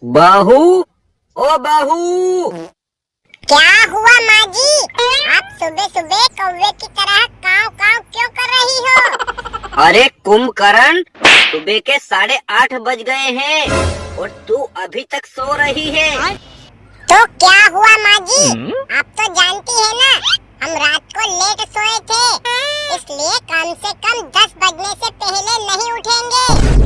बहू, ओ बहू। क्या हुआ माँ जी? आप सुबह सुबह कौवे की तरह काव काव क्यों कर रही हो? अरे कुंभकर्ण, सुबह के 8:30 बज गए हैं और तू अभी तक सो रही है। तो क्या हुआ माँ जी? आप तो जानती है ना, हम रात को लेट सोए थे, इसलिए कम से कम 10 बजने से पहले नहीं उठेंगे।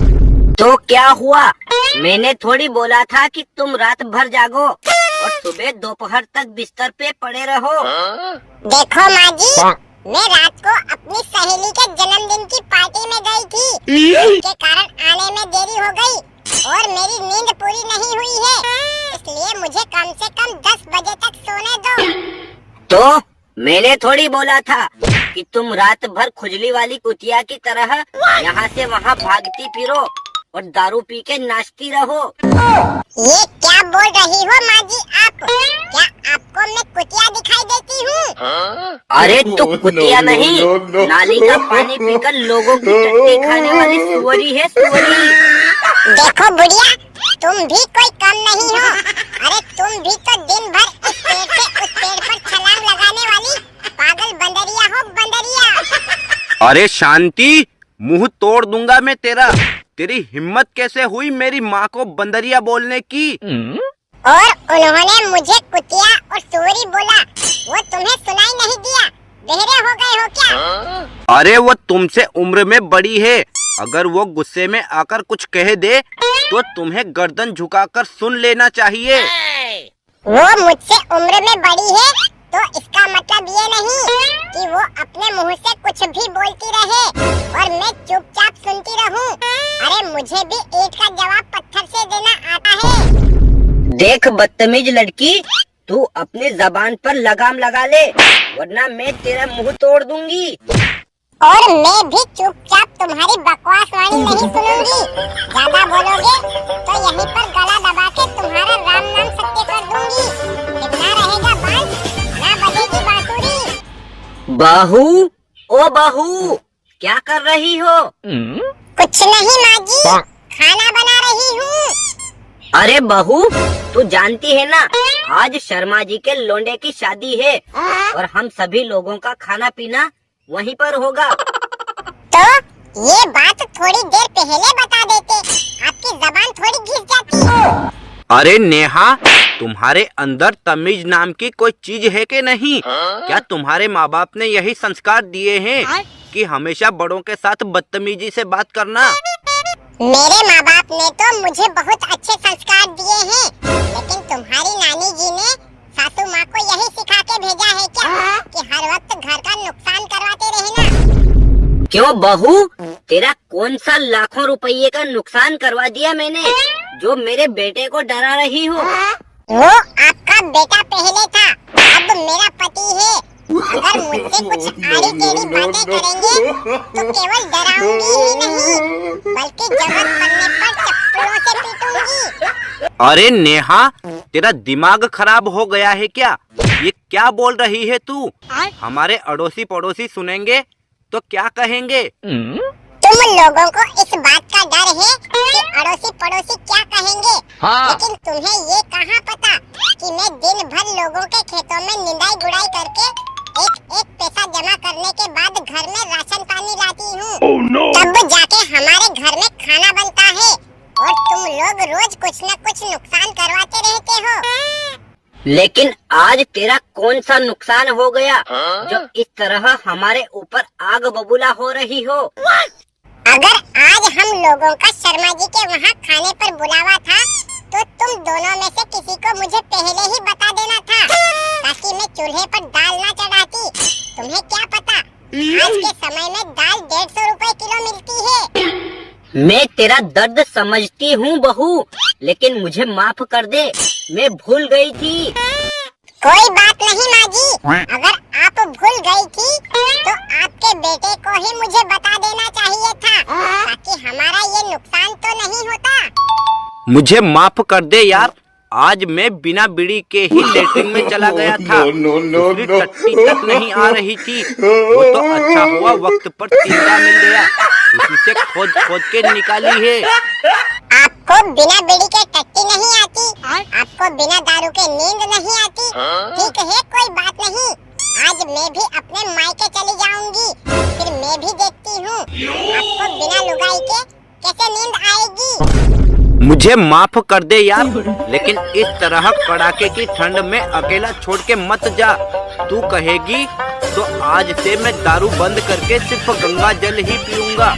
तो क्या हुआ? मैंने थोड़ी बोला था कि तुम रात भर जागो और सुबह दोपहर तक बिस्तर पे पड़े रहो। देखो माँ जी, मैं रात को अपनी सहेली के जन्मदिन की पार्टी में गई थी, जिसके कारण आने में देरी हो गई और मेरी नींद पूरी नहीं हुई है, इसलिए मुझे कम से कम 10 बजे तक सोने दो। तो मैंने थोड़ी बोला था कि तुम रात भर खुजली वाली कुतिया की तरह यहाँ से वहाँ भागती फिरो और दारू पी के नाचती रहो। ये क्या बोल रही हो माँ जी आप? क्या आपको मैं कुतिया दिखाई देती हूँ? अरे तू कुतिया नहीं, नाली का पानी पीकर लोगों की टट्टी खाने वाली सुअरी है, सुअरी। देखो बुढ़िया, तुम भी कोई कम नहीं हो। अरे तुम भी तो दिन भर इस पेड़ से उस पेड़ पर छलांग लगाने वाली पागल बंदरिया हो, बंदरिया। अरे शांति, मुंह तोड़ दूंगा मैं तेरा। तेरी हिम्मत कैसे हुई मेरी माँ को बंदरिया बोलने की? और उन्होंने मुझे कुतिया और सुअरी बोला, वो तुम्हें सुनाई नहीं दिया? बहरे हो गए हो क्या? अरे वो तुमसे उम्र में बड़ी है, अगर वो गुस्से में आकर कुछ कह दे तो तुम्हें गर्दन झुकाकर सुन लेना चाहिए। वो मुझसे उम्र में बड़ी है तो इसका मतलब ये नहीं कि वो अपने मुंह से कुछ भी बोलती रहे और मैं चुपचाप सुनती रहूं। अरे मुझे भी ईंट का जवाब पत्थर से देना आता है। देख बदतमीज लड़की, तू अपनी जबान पर लगाम लगा ले, वरना मैं तेरा मुंह तोड़ दूंगी। और मैं भी चुपचाप तुम्हारी बकवास वाणी नहीं सुनूंगी। ज्यादा बोलोगे तो यहीं पर गला दबा के तुम्हारा राम नाम सत्य कर दूंगी। कितना रहेगा बाल, ना बजेगी बांसुरी। बहू, ओ बहू, क्या कर रही हो? कुछ नहीं माँ जी, खाना बना रही हूँ। अरे बहू, तू जानती है ना, आज शर्मा जी के लोंडे की शादी है और हम सभी लोगों का खाना पीना वहीं पर होगा। तो ये बात थोड़ी देर पहले बता देते, आपकी जबान थोड़ी घिस जाती। अरे नेहा, तुम्हारे अंदर तमीज नाम की कोई चीज है कि नहीं? क्या तुम्हारे माँ बाप ने यही संस्कार दिए हैं कि हमेशा बड़ों के साथ बदतमीजी से बात करना? मेरे माँ बाप ने तो मुझे बहुत अच्छे संस्कार दिए हैं, लेकिन तुम्हारी नानी जी ने सासू माँ को यही सिखा के भेजा है क्या कि हर वक्त घर का नुकसान करवाते रहना। क्यों बहू, तेरा कौन सा लाखों रुपये का नुकसान करवा दिया मैंने, जो मेरे बेटे को डरा रही हो? वो आपका बेटा पहले था, अब मेरा पति है। अगर मुझसे कुछ आड़ी टेढ़ी बातें करेंगे तो केवल डराऊंगी ही नहीं, बल्कि जरूरत पड़ने पर चप्पलों से पीटूंगी। अरे नेहा, तेरा दिमाग खराब हो गया है क्या? ये क्या बोल रही है तू? हमारे अड़ोसी पड़ोसी सुनेंगे तो क्या कहेंगे? तुम लोगों को इस बात का डर है कि अड़ोसी पड़ोसी क्या कहेंगे, लेकिन तुम्हें ये कहाँ पता कि मैं दिन भर लोगों के खेतों में निंदाई गुड़ाई करके एक पैसा जमा करने के बाद घर में राशन पानी लाती हूँ। तब जाके हमारे घर में खाना बनता है और तुम लोग रोज कुछ न कुछ नुकसान करवाते रहते हो। लेकिन आज तेरा कौन सा नुकसान हो गया जो इस तरह हमारे ऊपर आग बबूला हो रही हो? अगर आज हम लोगों का शर्मा जी के वहाँ खाने पर बुलावा था तो तुम दोनों में से किसी को मुझे पहले ही बता देना था, ताकि मैं चूल्हे पर दाल ना चढ़ाती। तुम्हें क्या पता, आज के समय में दाल 150 रुपए किलो मिलती है। मैं तेरा दर्द समझती हूँ बहू, लेकिन मुझे माफ कर दे, मैं भूल गई थी। कोई बात नहीं माँ जी, अगर आप भूल गई थी तो आपके बेटे को ही मुझे बता देना चाहिए था, ताकि हमारा ये नुकसान तो नहीं होता। मुझे माफ कर दे यार, आज मैं बिना बीड़ी के ही लेटरिन में चला गया था। दूसरी टट्टी तक नहीं आ रही थी। वो तो अच्छा हुआ वक्त पर तीनटा मिल गया, उसी से खोद खोद के निकाली है। आपको बिना बीड़ी के टट्टी नहीं आती? आपको बिना दारू के नींद नहीं आती? ठीक है, कोई बात नहीं, आज मैं भी अपने मायके चली जाऊंगी, फिर मैं भी देखती हूँ आपको बिना लुगाई के कैसे नींद आएगी। मुझे माफ कर दे यार, लेकिन इस तरह कड़ाके की ठंड में अकेला छोड़ के मत जा। तू कहेगी तो आज से मैं दारू बंद करके सिर्फ गंगा जल ही पीऊंगा।